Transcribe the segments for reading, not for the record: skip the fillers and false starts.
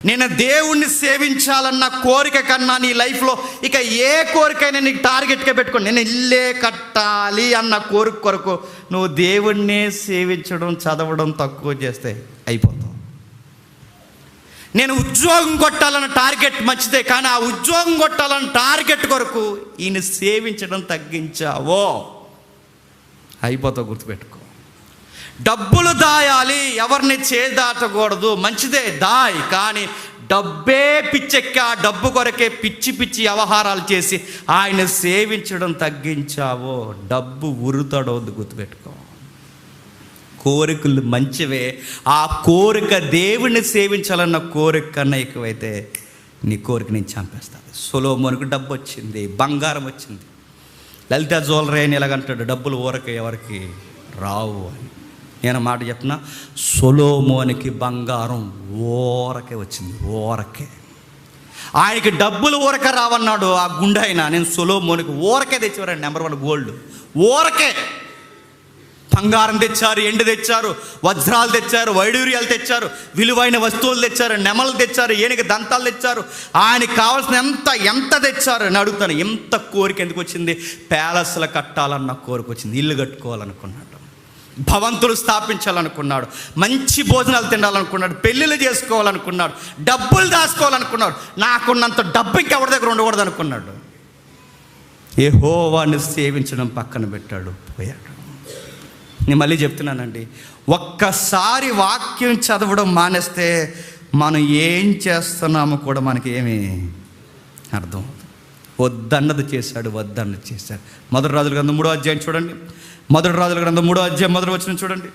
నేను దేవుణ్ణి సేవించాలన్న కోరిక కన్నా నీ లైఫ్లో ఇక ఏ కోరికైనా నీకు టార్గెట్గా పెట్టుకోండి. నేను ఇల్లే కట్టాలి అన్న కోరిక కొరకు నువ్వు దేవుణ్ణే సేవించడం, చదవడం తక్కువ చేస్తే అయిపోతావు. నేను ఉద్యోగం కొట్టాలన్న టార్గెట్ మంచిదే, కానీ ఆ ఉద్యోగం కొట్టాలన్న టార్గెట్ కొరకు ఈయన సేవించడం తగ్గించావో అయిపోతావు. గుర్తుపెట్టుకో. డబ్బులు దాయాలి, ఎవరిని చేదాటకూడదు, మంచిదే దాయి, కానీ డబ్బే పిచ్చెక్కి ఆ డబ్బు కొరకే పిచ్చి పిచ్చి వ్యవహారాలు చేసి ఆయన సేవించడం తగ్గించావో డబ్బు ఉరుతడవద్దు. గుర్తుపెట్టుకో. కోరికలు మంచివే, ఆ కోరిక దేవుణ్ణి సేవించాలన్న కోరిక కన్నా ఎక్కువైతే నీ కోరిక నేను చంపేస్తాను. సొలొమోనుకు డబ్బు వచ్చింది, బంగారం వచ్చింది. లలిత జ్యువెలరీ అని ఎలాగంటాడు, డబ్బులు ఊరకే ఎవరికి రావు అని. నేను మాట చెప్పిన, సొలొమోనుకి బంగారం ఊరకే వచ్చింది, ఊరకే. ఆయనకి డబ్బులు ఊరకే రావన్నాడు ఆ గుండె అయినా. నేను సొలొమోనుకి ఊరకే తెచ్చేవారండి, నెంబర్ 1 గోల్డ్ ఊరకే. బంగారం తెచ్చారు, ఎండు తెచ్చారు, వజ్రాలు తెచ్చారు, వైడూర్యాలు తెచ్చారు, విలువైన వస్తువులు తెచ్చారు, నెమలు తెచ్చారు, ఏనుగు దంతాలు తెచ్చారు. ఆయనకి కావాల్సిన ఎంత తెచ్చారు అని అడుగుతాను. ఎంత కోరిక ఎందుకు వచ్చింది? ప్యాలెస్లు కట్టాలన్న కోరిక వచ్చింది. ఇల్లు కట్టుకోవాలనుకున్నాడు, భవంతులు స్థాపించాలనుకున్నాడు, మంచి భోజనాలు తినాలనుకున్నాడు, పెళ్ళిళ్ళు చేసుకోవాలనుకున్నాడు, డబ్బులు దాచుకోవాలనుకున్నాడు. నాకున్నంత డబ్బు ఇంకెవరి దగ్గర ఉండకూడదు అనుకున్నాడు. యెహోవాను సేవించడం పక్కన పెట్టాడు, పోయాడు. నేను మళ్ళీ చెప్తున్నానండి, ఒక్కసారి వాక్యం చదవడం మానేస్తే మనం ఏం చేస్తున్నామో కూడా మనకి ఏమీ అర్థం అవుతుంది. వద్దన్నది చేశాడు, వద్దన్నది చేశాడు. మొదటి రాజుల గ్రంథం 3వ అధ్యాయం చూడండి. మొదటి రాజుల గ్రంథం 3వ అధ్యాయం మొదటి వచనం చూడండి.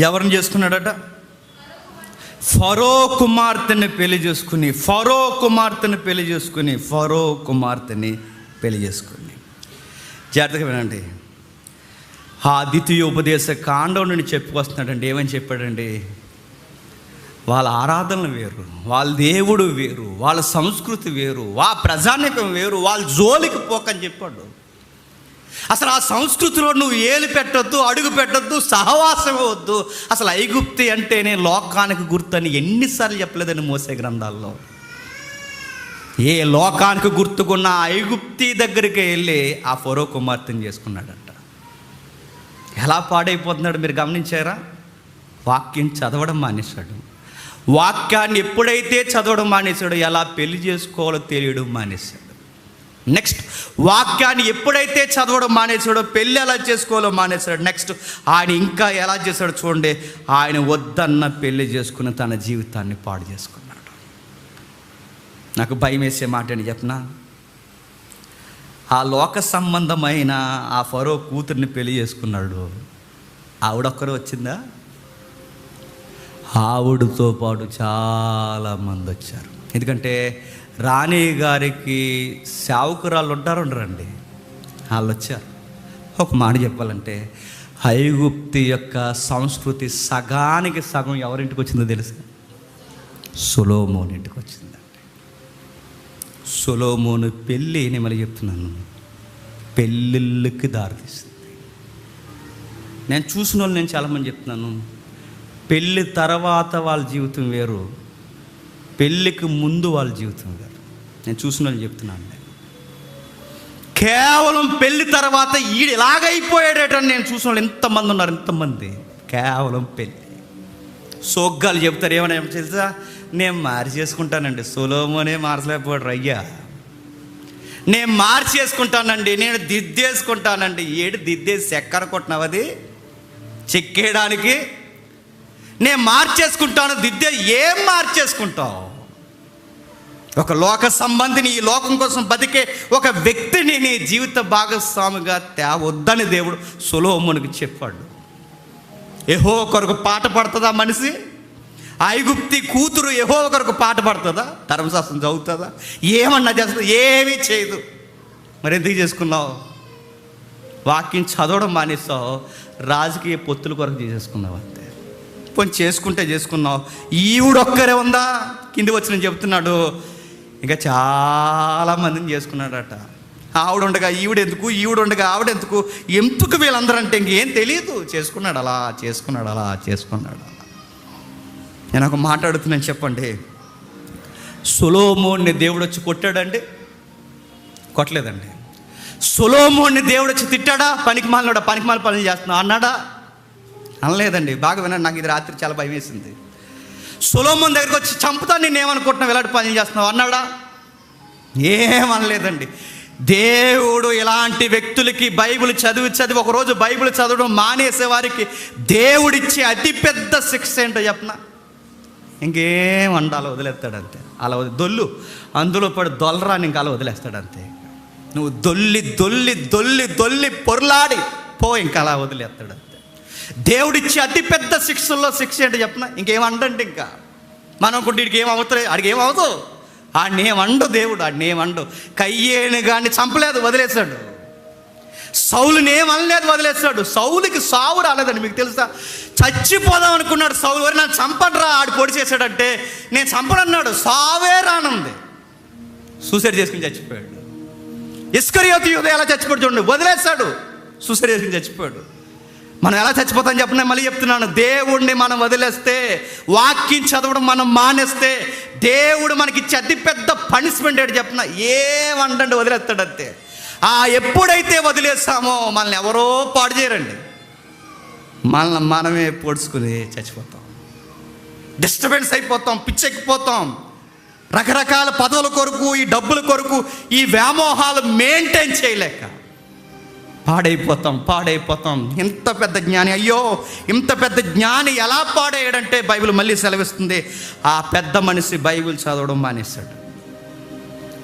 ఎవరిని చేసుకున్నాడట? ఫరో కుమార్తెని పెళ్లి చేసుకుని, ఫరో కుమార్తెని పెళ్లి చేసుకుని, ఫరో కుమార్తెని పెళ్లి చేసుకుని. జాగ్రత్తగా వినండి. ఆ ద్వితీయోపదేశ కాండం నుండి చెప్పుకొస్తున్నాడండి. ఏమని చెప్పాడండి? వాళ్ళ ఆరాధనలు వేరు, వాళ్ళ దేవుడు వేరు, వాళ్ళ సంస్కృతి వేరు, వాళ్ళ ప్రజానికం వేరు, వాళ్ళ జోలికి పోకని చెప్పాడు. అసలు ఆ సంస్కృతిలో నువ్వు ఏలు పెట్టొద్దు, అడుగు పెట్టొద్దు, సహవాసం వద్దు. అసలు ఐగుప్తి అంటేనే లోకానికి గుర్తని ఎన్నిసార్లు చెప్పలేదని మోసే గ్రంథాల్లో. ఏ లోకానికి గుర్తుకున్న ఐగుప్తి దగ్గరికి వెళ్ళి ఆ ఫరో కుమార్తెను చేసుకున్నాడట. ఎలా పాడైపోతున్నాడు మీరు గమనించారా? వాక్యం చదవడం మానేశాడు. వాక్యాన్ని ఎప్పుడైతే చదవడం మానేశాడో ఎలా పెళ్లి చేసుకోవాలో తెలియడం మానేశాడు. నెక్స్ట్, వాక్యాన్ని ఎప్పుడైతే చదవడం మానేశాడో పెళ్ళి ఎలా చేసుకోవాలో మానేశాడు. నెక్స్ట్, ఆయన ఇంకా ఎలా చేశాడో చూడండి. ఆయన వద్దన్న పెళ్లి చేసుకుని తన జీవితాన్ని పాడు చేసుకున్నాడు. నాకు భయం వేసే మాట అని చెప్పనా, ఆ లోక సంబంధమైన ఆ ఫరో కూతుర్ని పెళ్లి చేసుకున్నాడు. ఆవిడొక్కరు వచ్చిందా? ఆవిడతో పాటు చాలామంది వచ్చారు. ఎందుకంటే రాణి గారికి సేవకురాళ్ళు ఉండరండి, వాళ్ళు వచ్చారు. ఒక మాట చెప్పాలంటే ఐగుప్తి యొక్క సంస్కృతి సగానికి సగం ఎవరింటికి వచ్చిందో తెలుసు? సొలొమోను ఇంటికి వచ్చిందండి. సొలొమోను పెళ్ళి, నేను మళ్ళీ చెప్తున్నాను, పెళ్ళిళ్ళకి దారితీస్తుంది. నేను చూసిన వాళ్ళు నేను చాలామంది చెప్తున్నాను, పెళ్ళి తర్వాత వాళ్ళ జీవితం వేరు, పెళ్ళికి ముందు వాళ్ళ జీవితం వేరు. నేను చూసిన వాళ్ళు చెప్తున్నాను. కేవలం పెళ్ళి తర్వాత ఈడు ఎలాగైపోయాడేటని నేను చూసిన వాళ్ళు ఎంతమంది ఉన్నారు, ఎంతమంది. కేవలం పెళ్ళి సోగ్గాలు చెప్తారు. ఏమైనా తెలుసా? నేను మార్చేసుకుంటానండి. సొలొమోనే మార్చలేకపోయాడు అయ్యా. నేను మార్చేసుకుంటానండి, నేను దిద్దేసుకుంటానండి. ఏడు దిద్దేసి చక్కెర కొట్టినావు, అది చెక్కేయడానికి. నేను మార్చేసుకుంటాను, దిద్దే. ఏం మార్చేసుకుంటావు? ఒక లోక సంబంధిని, ఈ లోకం కోసం బతికే ఒక వ్యక్తిని నీ జీవిత భాగస్వామిగా తేవద్దని దేవుడు సొలొమోనుకి చెప్పాడు. యెహోవా కొరకు పాట పడుతుందా మనిషి? ఐగుప్తి కూతురు యెహోవా కొరకు పాట పడుతుందా? ధర్మశాస్త్రం చదువుతుందా? ఏమన్నా చేస్తుందా? ఏమీ చేయదు. మరి ఎందుకు చేసుకున్నావు? వాక్యం చదవడం మానేస్తావు, రాజకీయ పొత్తుల కొరకు చేసేసుకున్నావు అంతే. కొంచెం చేసుకుంటే చేసుకున్నావు. ఈవిడొక్కరే ఉందా? కింది వచ్చి నేను చెప్తున్నాడు, ఇంకా చాలామందిని చేసుకున్నాడట. ఆవిడుండగా ఈవిడెందుకు, ఈవిడుండగా ఆవిడెందుకు, ఎందుకు వీళ్ళందరూ అంటే ఇంకేం తెలియదు. చేసుకున్నాడు అలా, చేసుకున్నాడు అలా, చేసుకున్నాడు అలా. నేను ఒక మాట అడుగుతున్నాను, చెప్పండి. సొలొమోన్ని దేవుడు వచ్చి కొట్టాడండి? కొట్టలేదండి. సొలొమోన్ని దేవుడు వచ్చి తిట్టాడా? పనికి మాల పనులు చేస్తున్నావు అన్నాడా? అనలేదండి. బాగా వినండి, నాకు ఇది రాత్రి చాలా భయం వేసింది. సొలొమోన్ దగ్గరికి వచ్చి చంపుతా నేనేమనుకుంటున్నావు, ఇలాంటి పనులు చేస్తున్నావు అన్నాడా? ఏమనలేదండి. దేవుడు ఇలాంటి వ్యక్తులకి బైబిల్ చదివి ఒకరోజు బైబిల్ చదవడం మానేసే వారికి దేవుడిచ్చే అతిపెద్ద శిక్ష ఏంటో చెప్పనా? ఇంకేం అలా వదిలేస్తాడంతే. అలా దొల్లు, అందులో పడి దొల్లరాని ఇంకా అలా వదిలేస్తాడంతే. నువ్వు దొల్లి దొల్లి దొల్లి దొల్లి పొరలాడి పో, ఇంకా అలా వదిలేస్తాడంతే. దేవుడిచ్చే అతిపెద్ద శిక్షల్లో శిక్ష ఏంటో చెప్పనా? ఇంకేమండండి. ఇంకా మనం అనుకుంటే వీడికి ఏమవుతుంది, ఆడికి ఏమవుతుంది, ఆడినేమండు దేవుడు, ఆడినేమండు. కయ్యేను కానీ చంపలేదు, వదిలేశాడు. సౌలుని ఏమనలేదు, వదిలేశాడు. సౌలుకి సావు రాలేదండి. మీకు తెలుసా, చచ్చిపోదాం అనుకున్నాడు సౌలు. వరి నన్ను చంపడరా, ఆడు పొడి చేశాడంటే నేను చంపడన్నాడు, సావే రానుంది. సూసైడ్ చేసుకుని చచ్చిపోయాడు. ఇస్కరియోతు యూదా ఎలా చచ్చిపోయాడు చూడండి, వదిలేశాడు, సూసైడ్ చేసుకుని చచ్చిపోయాడు. మనం ఎలా చచ్చిపోతాం చెప్పిన, మళ్ళీ చెప్తున్నాను. దేవుడిని మనం వదిలేస్తే, వాక్యం చదవడం మనం మానేస్తే, దేవుడు మనకి ఇచ్చే అతిపెద్ద పనిష్మెంట్ ఏంటి చెప్పిన, ఏమండండి, వదిలేస్తాడంతే. ఎప్పుడైతే వదిలేస్తామో మనల్ని ఎవరో పాడు చేయరండి, మనమే పొడుచుకుని చచ్చిపోతాం, డిస్టర్బెన్స్ అయిపోతాం, పిచ్చెక్కిపోతాం. రకరకాల పదవుల కొరకు, ఈ డబ్బుల కొరకు, ఈ వ్యామోహాలు మెయింటైన్ చేయలేక పాడైపోతాం. ఇంత పెద్ద జ్ఞాని, అయ్యో ఇంత పెద్ద జ్ఞాని ఎలా పాడేయడంటే బైబిల్ మళ్ళీ సెలవిస్తుంది, ఆ పెద్ద మనిషి బైబిల్ చదవడం మానేస్తాడు.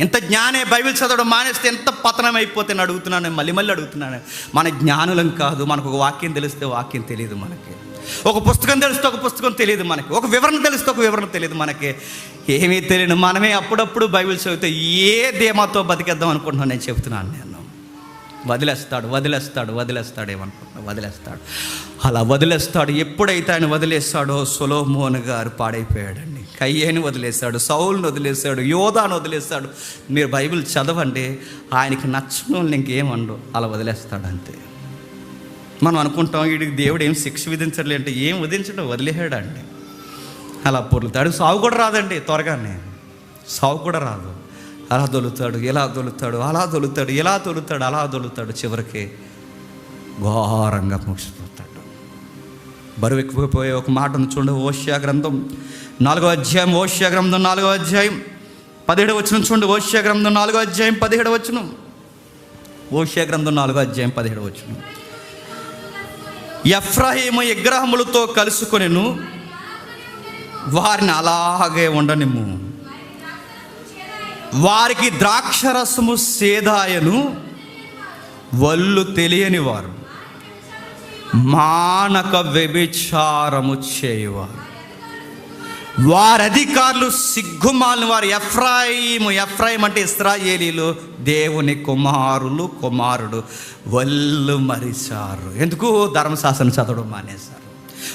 ఇంత జ్ఞానే బైబిల్ చదవడం మానేస్తే ఎంత పతనం అయిపోతే అడుగుతున్నాను, మళ్ళీ అడుగుతున్నాను. మన జ్ఞానులం కాదు. మనకు ఒక వాక్యం తెలిస్తే వాక్యం తెలియదు మనకి, ఒక పుస్తకం తెలిస్తే ఒక పుస్తకం తెలియదు మనకి, ఒక వివరణ తెలిస్తే ఒక వివరణ తెలియదు మనకి. ఏమీ తెలియదు మనమే అప్పుడప్పుడు బైబిల్ చదివితే ఏ ధీమాతో బతికేద్దాం అనుకుంటున్నాను. నేను చెప్తున్నాను, నేను వదిలేస్తాడు ఏమనుకుంటున్నా, వదిలేస్తాడు, అలా వదిలేస్తాడు. ఎప్పుడైతే ఆయన వదిలేస్తాడో సొలొమోను గారు పాడైపోయాడండి. కయ్యేని వదిలేశాడు, సౌలుని వదిలేశాడు, యోధాను వదిలేశాడు. మీరు బైబిల్ చదవండి, ఆయనకి నచ్చిన వాళ్ళని ఇంకేమండు, అలా వదిలేస్తాడు అంతే. మనం అనుకుంటాం వీడికి దేవుడు ఏం శిక్ష విధించలే అంటే, ఏం విధించడం, వదిలేసాడండి. అలా పొర్లుతాడు. సావు కూడా రాదండి, త్వరగానే సావు కూడా రాదు. అలా దొలుతాడు, ఇలా దొలుతాడు, అలా దొలుతాడు, ఇలా దొలుతాడు, అలా దొలుతాడు. చివరికి ఘోరంగా ముగిసిపోతాడు. బరువు ఎక్కువైపోయే ఒక మాటను చూడండి. ఓషియా గ్రంథం 4వ అధ్యాయం, ఓషియా గ్రంథం 4వ అధ్యాయం 17వ వచనం చూడండి. ఓషియా గ్రంథం 4వ అధ్యాయం 17వ వచనం. ఓషియా గ్రంథం 4వ అధ్యాయం 17వ వచనం. ఎఫ్రాయిము విగ్రహములతో కలుసుకొనెను, వారిని అలాగే ఉండనిమ్ము, వారికి ద్రాక్షరసము సేదాయను, వల్లు తెలియని వారు మానక వ్యభిచారము చేయువారు, వారి అధికారులు సిగ్గుమాలిన వారు. ఎఫ్రాయిం అంటే ఇశ్రాయేలీలు, దేవుని కుమారుడు వల్లు మరిచారు. ఎందుకు? ధర్మశాస్త్రం చదవడం మానేశారు,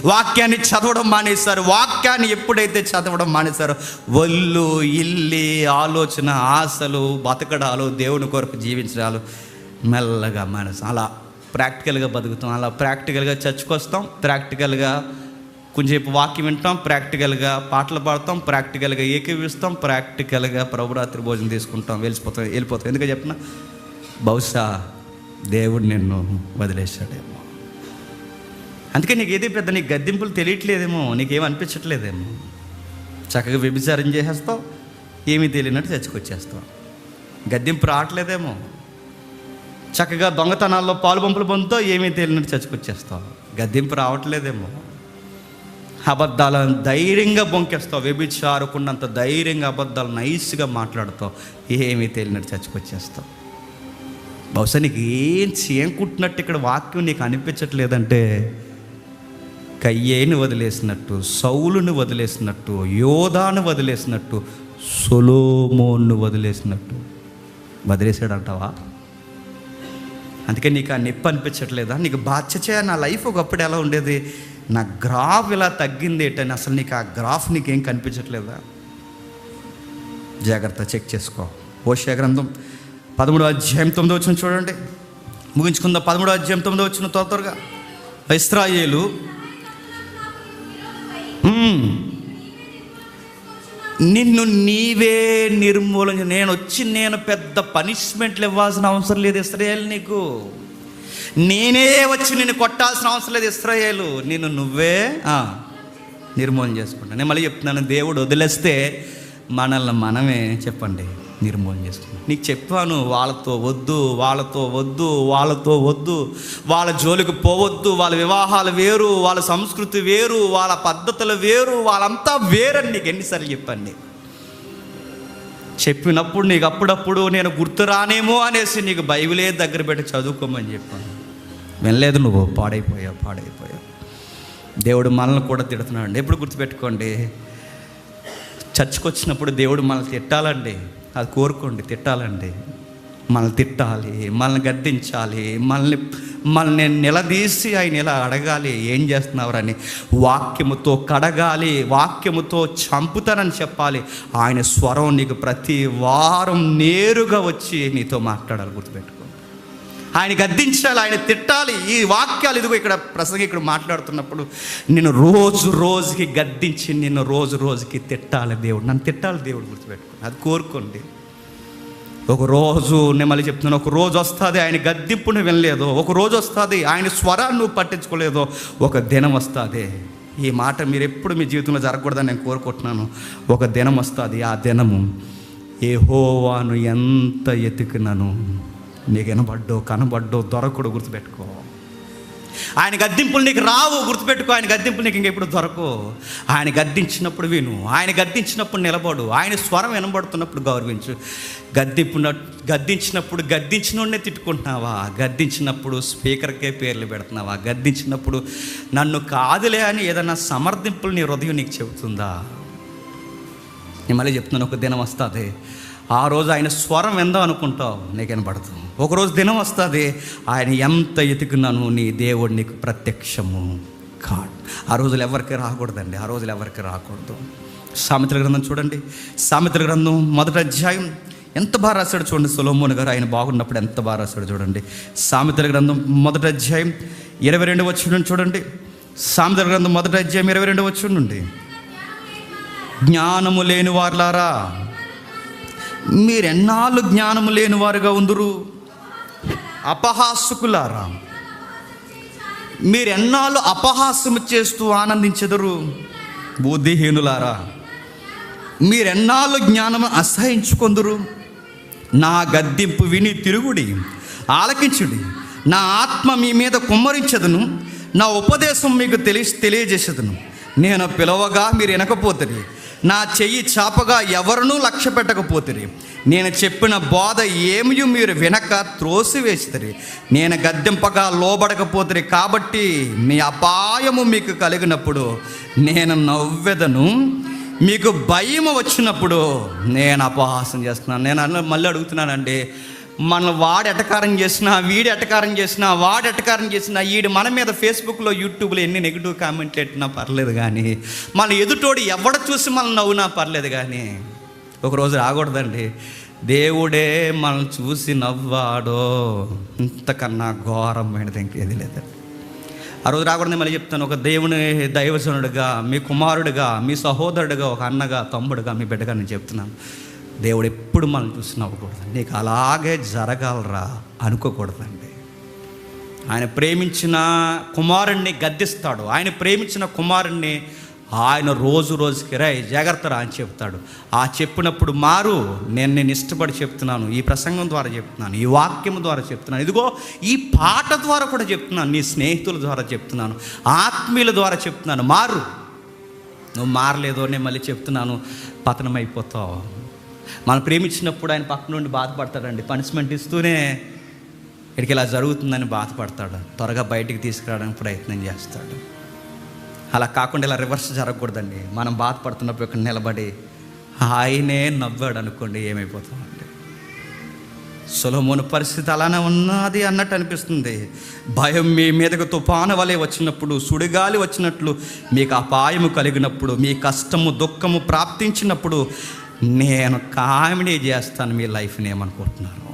వాక్యాన్ని చదవడం మానేశారు. వాక్యాన్ని ఎప్పుడైతే చదవడం మానేశారో వల్లు ఇల్లి ఆలోచన, ఆశలు, బతకడాలు, దేవుని కొరకు జీవించడాలు మెల్లగా మానేస్తాం. అలా ప్రాక్టికల్గా బతుకుతాం, అలా ప్రాక్టికల్గా చర్చ్కి వస్తాం, ప్రాక్టికల్గా కొంచెంసేపు వాక్యం వింటాం, ప్రాక్టికల్గా పాటలు పాడతాం, ప్రాక్టికల్గా ఏకీవిస్తాం, ప్రాక్టికల్గా ప్రభురాత్రి భోజనం తీసుకుంటాం, వెళ్ళిపోతాం. ఎందుకని చెప్పిన, బహుశా దేవుడు నిన్ను వదిలేశాడేమో. అందుకే నీకు ఏది పెద్ద, నీకు గద్దింపులు తెలియట్లేదేమో, నీకేం అనిపించట్లేదేమో. చక్కగా వ్యభిచారం చేసేస్తావు, ఏమీ తెలియనట్టు చచ్చుకొచ్చేస్తావు. గద్దింపు రావట్లేదేమో. చక్కగా దొంగతనాల్లో పాలు పంపులు పొందుతావు, ఏమీ తెలియనట్టు చచ్చుకొచ్చేస్తావు. గద్దింపు రావట్లేదేమో. అబద్ధాలను ధైర్యంగా బొంకేస్తావు, వ్యభిచారకున్నంత ధైర్యంగా అబద్ధాలు నైస్గా మాట్లాడుతావు, ఏమీ తెలియనట్టు చచ్చుకొచ్చేస్తావు. బహుశా నీకు ఏం కుట్టినట్టు ఇక్కడ వాక్యం నీకు అనిపించట్లేదంటే, కయ్యేని వదిలేసినట్టు, సౌలుని వదిలేసినట్టు, యోధాను వదిలేసినట్టు, సొలొమోను వదిలేసినట్టు వదిలేసాడంటావా? అందుకే నీకు ఆ నొప్పి అనిపించట్లేదా? నీకు బాధ్యత, నా లైఫ్ ఒకప్పుడు ఎలా ఉండేది, నా గ్రాఫ్ ఇలా తగ్గింది ఏంటని అసలు నీకు ఆ గ్రాఫ్ నీకేం కనిపించట్లేదా? జాగ్రత్త చెక్ చేసుకో. ఓషియా గ్రంథం 13వ అధ్యాయం 9వ వచనం చూడండి, ముగించుకుందాం. 13వ అధ్యాయం 9వ వచనం త్వరగా. ఇశ్రాయేలు నిన్ను నీవే నిర్మూలన, నేను పెద్ద పనిష్మెంట్లు ఇవ్వాల్సిన అవసరం లేదు ఇశ్రాయేలు, నీకు నేనే వచ్చి నిన్ను కొట్టాల్సిన అవసరం లేదు ఇశ్రాయేలు, నిన్ను నువ్వే నిర్మూలన చేసుకుంటా. నేను మళ్ళీ చెప్తున్నాను, దేవుడు వదిలేస్తే మనల్ని మనమే చెప్పండి నిర్మూలన చేసుకుంటాం. నీకు చెప్పాను, వాళ్ళతో వద్దు, వాళ్ళతో వద్దు, వాళ్ళతో వద్దు, వాళ్ళ జోలికి పోవద్దు, వాళ్ళ వివాహాలు వేరు, వాళ్ళ సంస్కృతి వేరు, వాళ్ళ పద్ధతులు వేరు, వాళ్ళంతా వేరని నీకు ఎన్నిసార్లు చెప్పండి. చెప్పినప్పుడు నీకు అప్పుడప్పుడు నేను గుర్తు రానేమో అనేసి నీకు బైబిలే దగ్గర పెట్టి చదువుకోమని చెప్పాను. వినలేదు, నువ్వు పాడైపోయావు. దేవుడు మనల్ని కూడా తిడుతున్నాడు. ఎప్పుడు గుర్తుపెట్టుకోండి, చర్చ్కి వచ్చినప్పుడు దేవుడు మనల్ని తిట్టాలండి, అది కోరుకోండి, తిట్టాలండి. మనల్ని తిట్టాలి, మనల్ని గద్దించాలి, మనల్ని నిలదీసి ఆయన ఇలా అడగాలి, ఏం చేస్తున్నారని. వాక్యముతో కడగాలి, వాక్యముతో చంపుతానని చెప్పాలి. ఆయన స్వరం నీకు ప్రతి వారం నేరుగా వచ్చి నీతో మాట్లాడాలి. గుర్తుపెట్టుకో, ఆయన గద్దించాలి, ఆయన తిట్టాలి. ఈ వాక్యాలు ఇదిగో ఇక్కడ ప్రసంగికుడు మాట్లాడుతున్నప్పుడు నిన్ను రోజుకి గద్దించి నిన్ను రోజుకి తిట్టాలి దేవుడు, నన్ను తిట్టాలి దేవుడు. గుర్తుపెట్టుకోండి, అది కోరుకోండి. ఒకరోజు నేను మళ్ళీ చెప్తున్నాను, ఒక రోజు వస్తుంది ఆయన గద్దింపు నువ్వు వినలేదు, ఒక రోజు వస్తుంది ఆయన స్వరాన్ని నువ్వు పట్టించుకోలేదు, ఒక దినం వస్తుంది. ఈ మాట మీరు ఎప్పుడు మీ జీవితంలో జరగకూడదని నేను కోరుకుంటున్నాను. ఒక దినం వస్తుంది, ఆ దినము యెహోవాను ఎంత ఎతికినను నీకు కనబడ్డో దొరకడు. గుర్తుపెట్టుకో, ఆయన గద్దింపులు నీకు రావు. గుర్తుపెట్టుకో, ఆయన గద్దింపులు నీకు ఇంకెప్పుడు దొరకవు. ఆయన గద్దించినప్పుడు విను, ఆయన గద్దించినప్పుడు నిలబడు, ఆయన స్వరం వినబడుతున్నప్పుడు గౌరవించు. గద్దించినప్పుడు గద్దించినోడినే తిట్టుకుంటున్నావా? గద్దించినప్పుడు స్పీకర్కే పేర్లు పెడుతున్నావా? గద్దించినప్పుడు నన్ను కాదులే అని ఏదైనా సమర్థింపులు నీ హృదయం నీకు చెబుతుందా? నేను మళ్ళీ చెప్తున్నాను, ఒక దినం వస్తుంది, ఆ రోజు ఆయన స్వరం విందాం అనుకుంటావు, నీకు వినపడుతుంది. ఒకరోజు దినం వస్తుంది, ఆయన ఎంత ఎతికినాను నీ దేవుడు నీకు ప్రత్యక్షము కాడు. ఆ రోజులు ఎవరికి రాకూడదండి, ఆ రోజులు ఎవరికి రాకూడదు. సామెతల గ్రంథం చూడండి, సామెతల గ్రంథం 1వ అధ్యాయం ఎంత బాగా రాశాడు చూడండి. సొలొమోను గారు ఆయన బాగున్నప్పుడు ఎంత బాగా రాశాడు చూడండి. సామెతల గ్రంథం 1వ అధ్యాయం 22వ వచనం చూడండి. సామెతల గ్రంథం 1వ అధ్యాయం 22వ వచనం నుండి, జ్ఞానము లేని వారులారా మీరెన్నాళ్ళు జ్ఞానము లేని వారుగా ఉందురు, అపహాసకులారా మీరెన్నాళ్ళు అపహాసము చేస్తూ ఆనందించెదరు, బుద్ధిహీనులారా మీరెన్నాళ్ళు జ్ఞానము అసహించుకొందురు. నా గద్దింపు విని తిరుగుడి, ఆలకించుడి, నా ఆత్మ మీ మీద కుమ్మరించదును, నా ఉపదేశం మీకు తెలియజేసేదను. నేను పిలవగా మీరు వినకపోతిరి, నా చెయ్యి చాపగా ఎవరినూ లక్ష్య పెట్టకపోతిరి. నేను చెప్పిన బోధ ఏమీ మీరు వినక త్రోసివేసిరి. నేను గద్దింపగా లోబడకపోతిరి, కాబట్టి మీ అపాయము మీకు కలిగినప్పుడు నేను నవ్వెదను, మీకు భయం వచ్చినప్పుడు నేను అపహాసం చేస్తున్నాను. నేను మళ్ళీ అడుగుతున్నానండి, మన వాడు ఎటకారం చేసినా, వీడు ఎటకారం చేసినా, వాడు ఎటకారం చేసినా, వీడు మన మీద ఫేస్బుక్లో యూట్యూబ్లో ఎన్ని నెగిటివ్ కామెంట్లు పెట్టినా పర్లేదు, కానీ మన ఎదుటోడు ఎవడ చూసి మనం నవ్వునా పర్లేదు, కానీ ఒకరోజు రాకూడదండి, దేవుడే మనం చూసి నవ్వాడో ఇంతకన్నా ఘోరమైనది ఇంకేది లేదండి. ఆ రోజు రాకూడదని మళ్ళీ చెప్తాను, ఒక దేవుని దైవజనుడిగా, మీ కుమారుడిగా, మీ సహోదరుడిగా, ఒక అన్నగా, తమ్ముడుగా, మీ బిడ్డగా నేను చెప్తున్నాను, దేవుడు ఎప్పుడు మనం చూసి నవ్వకూడదు. నీకు అలాగే జరగాలరా అనుకోకూడదండి. ఆయన ప్రేమించిన కుమారుణ్ణి గద్దిస్తాడు, ఆయన ప్రేమించిన కుమారుణ్ణి ఆయన రోజుకి రే జాగ్రత్త అని చెప్తాడు. ఆ చెప్పినప్పుడు మారు. నేను ఇష్టపడి చెప్తున్నాను, ఈ ప్రసంగం ద్వారా చెప్తున్నాను, ఈ వాక్యం ద్వారా చెప్తున్నాను, ఇదిగో ఈ పాట ద్వారా కూడా చెప్తున్నాను, నీ స్నేహితుల ద్వారా చెప్తున్నాను, ఆత్మీయుల ద్వారా చెప్తున్నాను, మారు. నువ్వు మారలేదో నేను మళ్ళీ చెప్తున్నాను, పతనమైపోతావు. మనం ప్రేమించినప్పుడు ఆయన పక్క నుండి బాధపడతాడండి, పనిష్మెంట్ ఇస్తూనే ఇక్కడికి ఇలా జరుగుతుందని బాధపడతాడు, త్వరగా బయటికి తీసుకురావడానికి ప్రయత్నం చేస్తాడు. అలా కాకుండా ఇలా రివర్స్ జరగకూడదండి. మనం బాధపడుతున్నప్పుడు ఇక్కడ నిలబడి ఆయనే నవ్వాడు అనుకోండి, ఏమైపోతామండి. సొలొమోను పరిస్థితి అలానే ఉన్నది అన్నట్టు అనిపిస్తుంది. భయం మీ మీదకు తుఫాను వలె వచ్చినప్పుడు, సుడిగాలి వచ్చినట్లు మీకు అపాయము కలిగినప్పుడు, మీ కష్టము దుఃఖము ప్రాప్తించినప్పుడు నేను కామెడీ చేస్తాను మీ లైఫ్ని ఏమనుకుంటున్నారు?